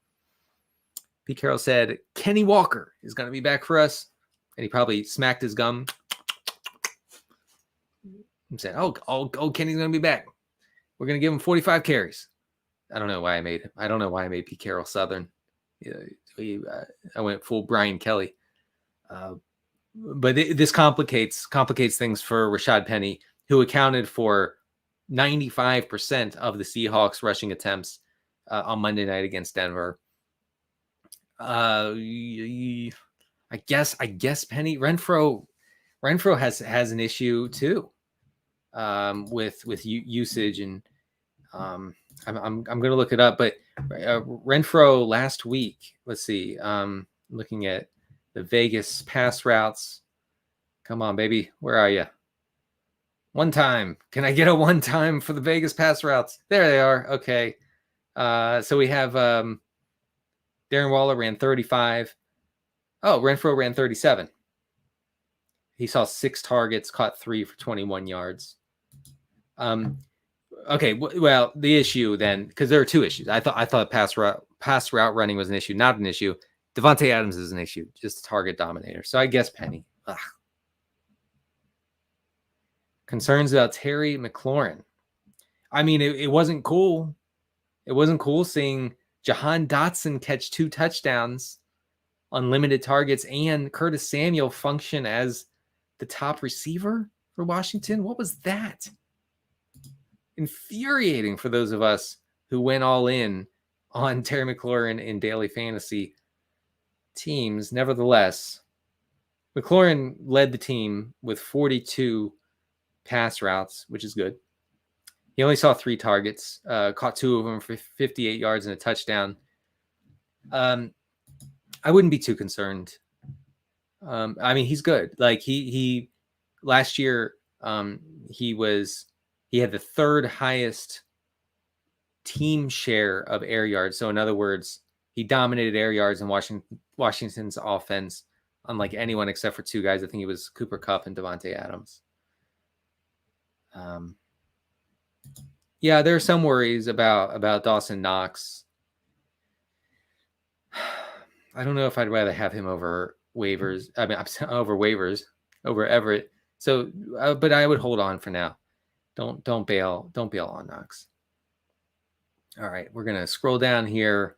[SPEAKER 1] Pete Carroll said, Kenny Walker is going to be back for us. And he probably smacked his gum and said, oh, Kenny's going to be back. We're going to give him 45 carries. I don't know why I made Pete Carroll Southern. I went full Brian Kelly. But this complicates things for Rashad Penny, who accounted for 95% of the Seahawks rushing attempts on Monday night against Denver. I guess Penny Renfro has an issue too with usage, and I'm going to look it up. But Renfro last week, let's see, looking at the Vegas pass routes. Come on, baby, where are you? One time. Can I get a one time for the Vegas pass routes? There they are. Okay. So we have Darren Waller ran 35. Oh, Renfro ran 37. He saw 6 targets, caught 3 for 21 yards. Okay. Well, the issue then, because there are 2 issues. I thought pass route running was an issue, not an issue. Devontae Adams is an issue, just a target dominator. So I guess Penny. Ugh. Concerns about Terry McLaurin. I mean, it wasn't cool. It wasn't cool seeing Jahan Dotson catch 2 touchdowns on limited targets and Curtis Samuel function as the top receiver for Washington. What was that? Infuriating for those of us who went all in on Terry McLaurin in daily fantasy teams. Nevertheless, McLaurin led the team with 42 pass routes, which is good. He only saw 3 targets, caught 2 of them for 58 yards and a touchdown. I wouldn't be too concerned. I mean, he's good. Like he last year, he had the 3rd highest team share of air yards. So in other words, he dominated air yards in Washington's offense, unlike anyone except for 2 guys. I think it was Cooper Kupp and Devontae Adams. Yeah, there are some worries about Dawson Knox. I don't know if I'd rather have him over waivers. I mean, over Everett. So, but I would hold on for now. Don't bail on Knox. All right, we're gonna scroll down here.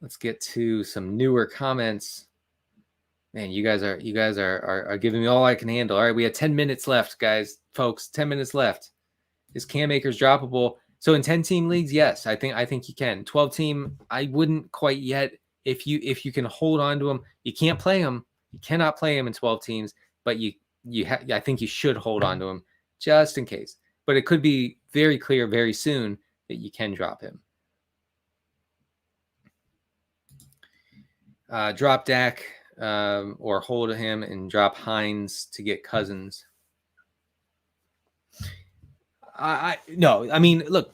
[SPEAKER 1] Let's get to some newer comments. Man, you guys are giving me all I can handle. All right, we have 10 minutes left, guys, folks. 10 minutes left. Is Cam Akers droppable? So in 10-team leagues, yes, I think you can. 12-team, I wouldn't quite yet. If you can hold on to him, you can't play him. You cannot play him in 12 teams, but I think you should hold on to him just in case. But it could be very clear very soon that you can drop him. Drop Dak or hold him and drop Hines to get Cousins. No, I mean, look,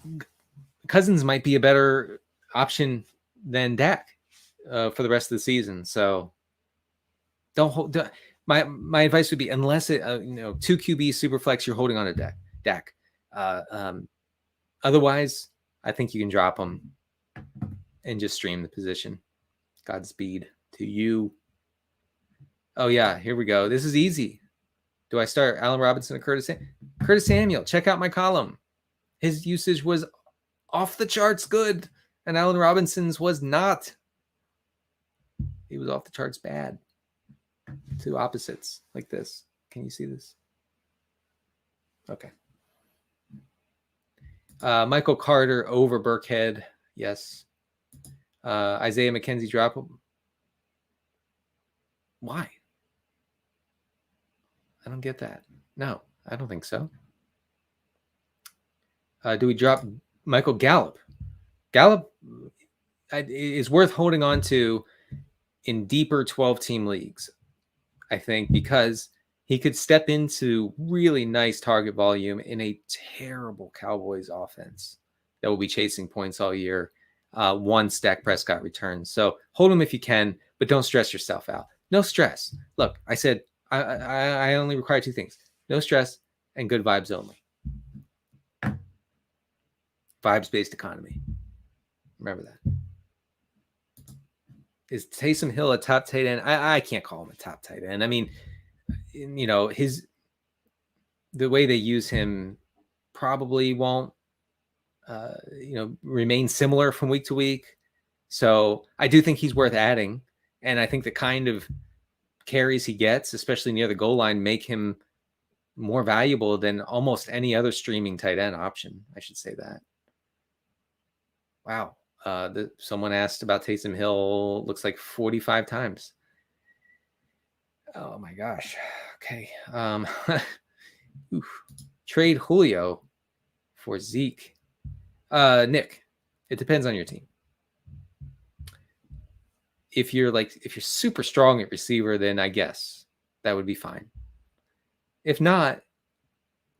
[SPEAKER 1] Cousins might be a better option than Dak for the rest of the season. So don't hold. My advice would be, unless it 2 QB super flex, you're holding on to Dak. Otherwise, I think you can drop him and just stream the position. Godspeed to you. Oh yeah, here we go. This is easy. Do I start Allen Robinson or Curtis Samuel? Check out my column. His usage was off the charts good, and Allen Robinson's was not. He was off the charts bad. 2 opposites like this. Can you see this? Okay. Michael Carter over Burkhead. Yes. Isaiah McKenzie drop him. Why? I don't get that. No, I don't think so. Do we drop Michael Gallup? Gallup is worth holding on to in deeper 12-team leagues, I think, because he could step into really nice target volume in a terrible Cowboys offense that will be chasing points all year once Dak Prescott returns. So hold him if you can, but don't stress yourself out. No stress. Look, I said I only require 2 things: no stress and good vibes only. Vibes-based economy. Remember that. Is Taysom Hill a top tight end? I can't call him a top tight end. I mean, the way they use him probably won't, remain similar from week to week. So I do think he's worth adding. And I think the kind of carries he gets, especially near the goal line, make him more valuable than almost any other streaming tight end option. I should say that. Wow. Someone asked about Taysom Hill, looks like 45 times. Oh my gosh. Okay. Trade Julio for Zeke. Nick, it depends on your team. If you're super strong at receiver, then I guess that would be fine. If not,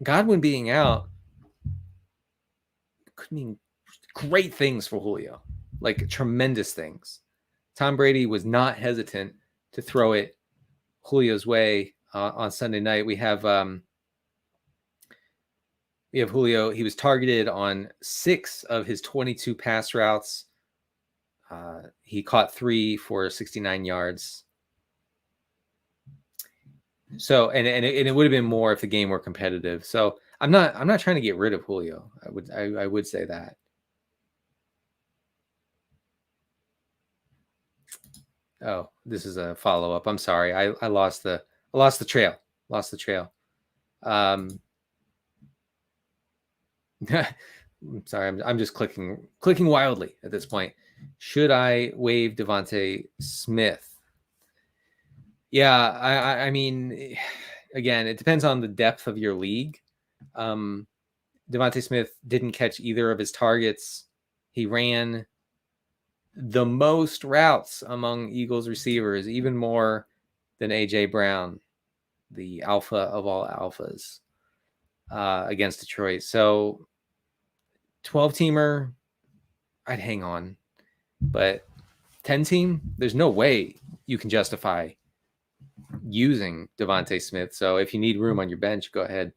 [SPEAKER 1] Godwin being out could mean great things for Julio, like tremendous things. Tom Brady was not hesitant to throw it Julio's way on Sunday night. We have Julio. He was targeted on 6 of his 22 pass routes. He caught 3 for 69 yards. So, and it would have been more if the game were competitive. So I'm not trying to get rid of Julio. I would say that. Oh, this is a follow-up. I'm sorry. I lost the trail. I'm sorry, I'm just clicking wildly at this point. Should I waive Devontae Smith? Yeah, I mean, again, it depends on the depth of your league. Devontae Smith didn't catch either of his targets. He ran the most routes among Eagles receivers, even more than A.J. Brown, the alpha of all alphas, against Detroit. So 12-teamer, I'd hang on. But 10-team, there's no way you can justify using Devontae Smith. So if you need room on your bench, go ahead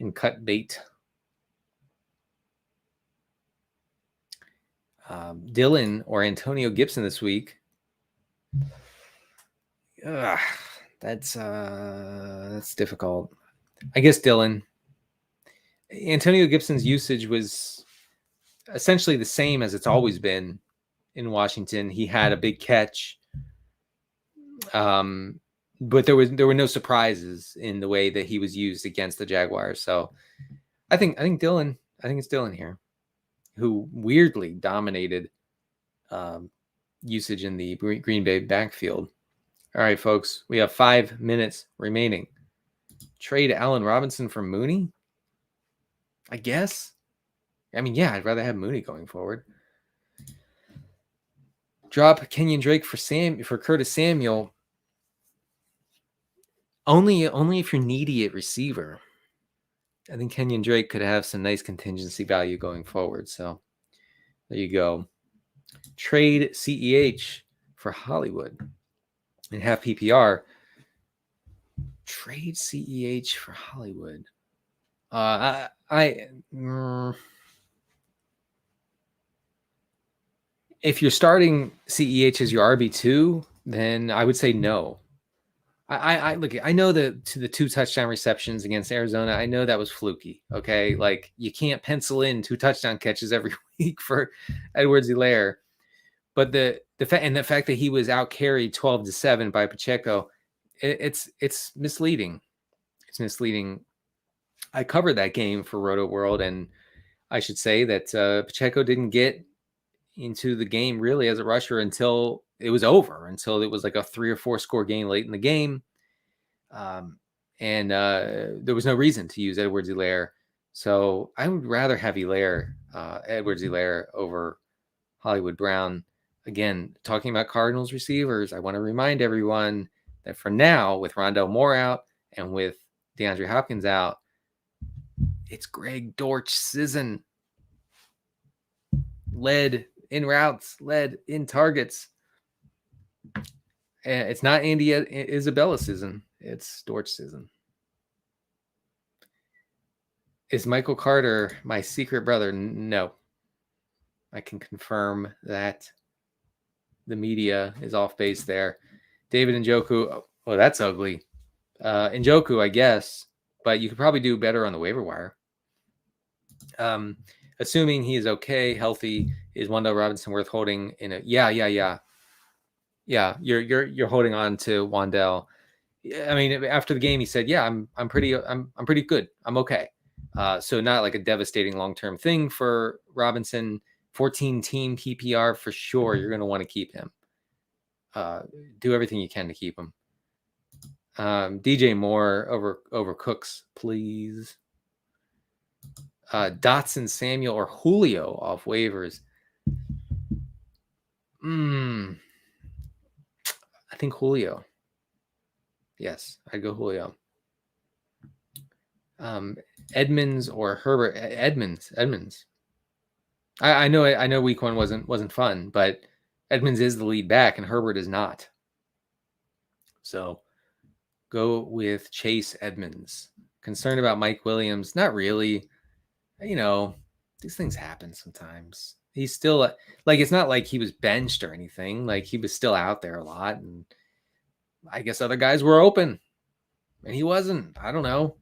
[SPEAKER 1] and cut bait. Dylan or Antonio Gibson this week. That's difficult. I guess Dylan. Antonio Gibson's usage was essentially the same as it's always been in Washington. He had a big catch, but there were no surprises in the way that he was used against the Jaguars. So I think Dylan. I think it's Dylan here, who weirdly dominated usage in the Green Bay backfield. All right, folks, we have 5 minutes remaining. Trade Allen Robinson for Mooney? I guess. I mean, yeah, I'd rather have Mooney going forward. Drop Kenyon Drake for Curtis Samuel. Only if you're needy at receiver. I think Kenyon Drake could have some nice contingency value going forward. So there you go. Trade CEH for Hollywood and have PPR. Trade CEH for Hollywood. If you're starting CEH as your RB2, then I would say no. I look. I know the 2 touchdown receptions against Arizona. I know that was fluky. Okay, like you can't pencil in 2 touchdown catches every week for Edwards-Helaire. But the fact that he was out carried 12-7 by Pacheco, it's misleading. It's misleading. I covered that game for Rotoworld, and I should say that Pacheco didn't get into the game really as a rusher until it was over, until it was like a 3 or 4 score game late in the game. And there was no reason to use Edwards-Helaire. So I would rather have Edwards-Helaire over Hollywood Brown. Again, talking about Cardinals receivers, I want to remind everyone that for now, with Rondale Moore out and with DeAndre Hopkins out, it's Greg Dortch season. Led in routes, led in targets. It's not Andy Isabella season. It's Dortch season. Is Michael Carter my secret brother? No. I can confirm that the media is off base there. David Njoku. Oh, that's ugly. Njoku, I guess. But you could probably do better on the waiver wire. Assuming he is okay, healthy, is Wan'Dale Robinson worth holding in a Yeah, you're holding on to Wan'Dale. I mean, after the game, he said, "Yeah, I'm pretty good. I'm okay." So not like a devastating long-term thing for Robinson. 14-team PPR for sure. You're going to want to keep him. Do everything you can to keep him. DJ Moore over Cooks, please. Dotson, Samuel, or Julio off waivers. I think Julio. Yes, I'd go Julio. Edmonds or Herbert. Edmonds. I know week 1 wasn't fun, but Edmonds is the lead back and Herbert is not. So go with Chase Edmonds. Concerned about Mike Williams? Not really. You know, these things happen sometimes. He's still it's not like he was benched or anything. Like he was still out there a lot, and I guess other guys were open and he wasn't. I don't know.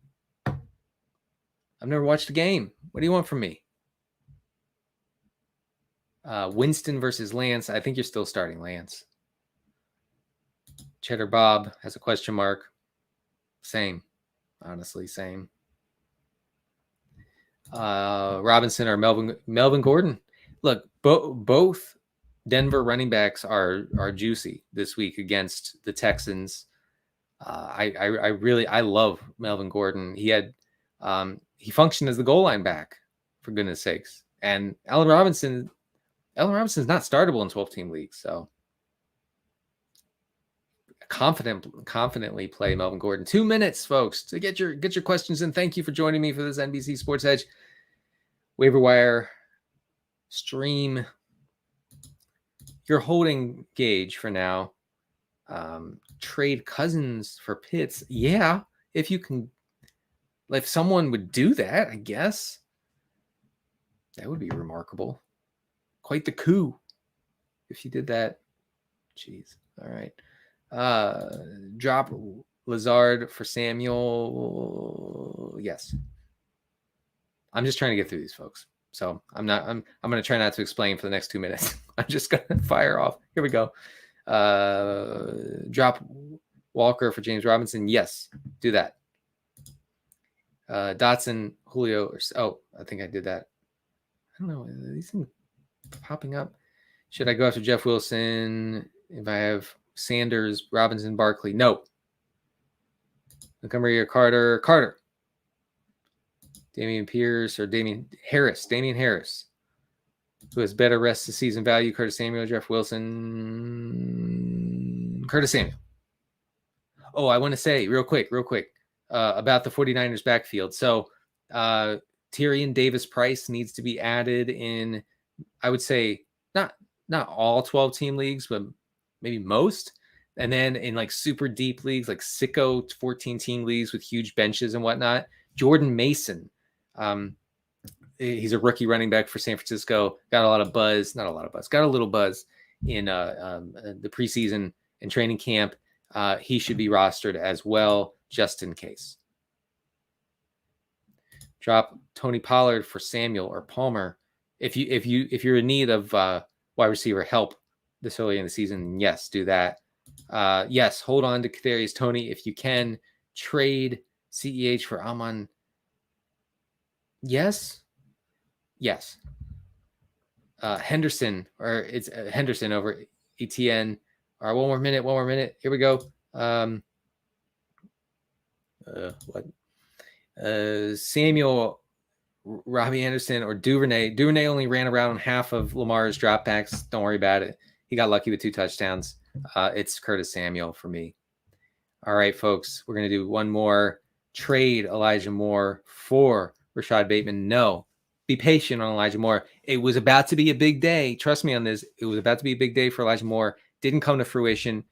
[SPEAKER 1] I've never watched a game. What do you want from me? Winston versus Lance. I think you're still starting Lance. Cheddar Bob has a question mark. Same. Honestly, same. Robinson or Melvin Gordon. Look, both Denver running backs are juicy this week against the Texans. I love Melvin Gordon. He functioned as the goal line back, for goodness sakes. And Allen Robinson's not startable in 12-team leagues, so confidently play Melvin Gordon. 2 minutes, folks, to get your questions in. Thank you for joining me for this NBC Sports Edge waiver wire stream. Your holding gauge for now. Trade Cousins for Pitts. Yeah, if someone would do that, I guess that would be remarkable. Quite the coup if you did that. Jeez. All right. Drop Lazard for Samuel. Yes. I'm just trying to get through these, folks. So I'm going to try not to explain for the next 2 minutes. I'm just going to fire off. Here we go. Drop Walker for James Robinson. Yes, do that. Dotson, Julio. I think I did that. I don't know. Are these things popping up? Should I go after Jeff Wilson if I have Sanders, Robinson, Barkley? No. Montgomery or Carter. Damien Pierce or Damien Harris, who has better rest of season value. Curtis Samuel, Jeff Wilson, Curtis Samuel. Oh, I want to say real quick about the 49ers backfield. So Tyrion Davis-Price needs to be added in, I would say, not all 12-team leagues, but maybe most. And then in like super deep leagues, like sicko 14-team leagues with huge benches and whatnot, Jordan Mason. He's a rookie running back for San Francisco. Got a little buzz in the preseason and training camp. He should be rostered as well, just in case. Drop Tony Pollard for Samuel or Palmer. If you're in need of wide receiver help this early in the season, yes, do that. Yes, hold on to Kadarius Toney if you can. Trade CEH for Amon. Yes. Henderson, or it's Henderson over ETN. All right, one more minute. Here we go. Samuel, Robbie Anderson, or Duvernay. Duvernay only ran around half of Lamar's dropbacks. Don't worry about it. He got lucky with 2 touchdowns. It's Curtis Samuel for me. All right, folks, we're going to do one more. Trade Elijah Moore for Rashad Bateman. No, be patient on Elijah Moore. It was about to be a big day. Trust me on this. It was about to be a big day for Elijah Moore. Didn't come to fruition.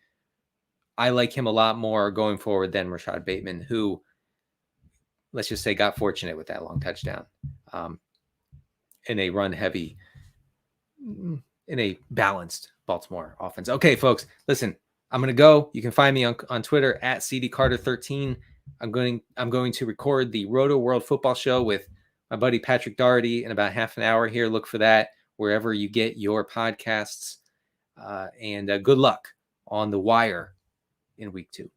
[SPEAKER 1] I like him a lot more going forward than Rashad Bateman, who, let's just say, got fortunate with that long touchdown in a run-heavy, in a balanced Baltimore offense. Okay, folks, listen, I'm going to go. You can find me on Twitter at Cd Carter 13. I'm going to record the Rotoworld football show with my buddy Patrick Doherty in about half an hour here. Look for that wherever you get your podcasts. And good luck on the wire in week 2.